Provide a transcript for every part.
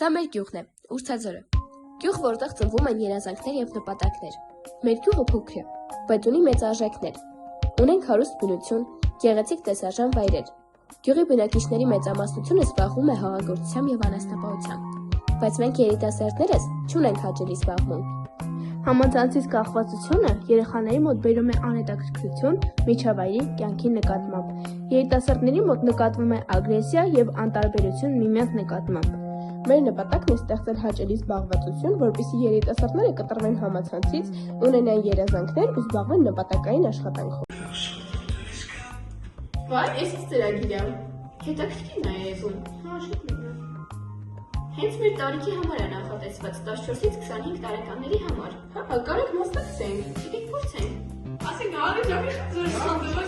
Սա մեր գյուղն է, Ուրցաձորը։ Գյուղ, որտեղ ծնվում են երազանքներ եւ նպատակներ։ Մեր գյուղը փոքր է, բայց ունի մեծ արժեքներ։ Ունենք հարուստ բնություն, գեղեցիկ տեսարժան վայրեր։ Գյուղի բնակիչների մեծամասնությունը զբաղվում է հողագործությամբ եւ անասնապահությամբ, բայց մենք երիտասարդներս չունենք հաճելի զբաղմունք։ Համացանցից կախվածությունը երեխաների մոտ բերում է անհետաքրքրություն միջավայրի կյանքի նկատմամբ։ Երիտասարդների մոտ նկատվում է ագրեսիա եւ անտարբերություն միմյանց նկատմամբ։ Մեր նպատակն է ստեղծել հաճելի զբաղվածություն, որպեսզի երիտասարդները կտրվեն համացանցից, ունենան երազանքներ ու զբաղվեն նպատակային աշխատանքով։ Վայ, ես ինչ ծրագիր եմ։ Հետաքրքիր է եզում։ Հենց մեր տարիքի համար է նախատեսված 14-ից 25 տարեկանների համար։ Հա, կարող մասնակցենք։ Գիտեք փորձենք։ Ասենք արիջամի խնդրում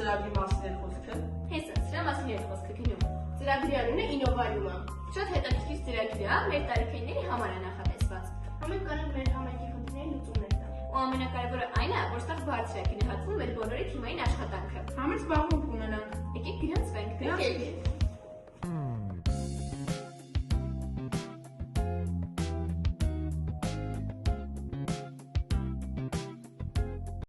Ծրագրի մասին է խոսքը։ Հեսա, սրա մասին է խոսքը գնում։ Ծրագրի անունը ինովարիումա։ Շատ հետաքրքիր ծրագիր է, մեր տարիքների համար է նախատեսված։ Մենք կարող մեր համայնքի խնդիրների լուծումներ տալ։ Ու ամենակարևորը այն է, որ ստեղ բարձր է գնահատվում մեր բոլորի թիմային աշխատանքը։ Համեր զբաղմունք ունենանք։ Եկեք գրանցվենք։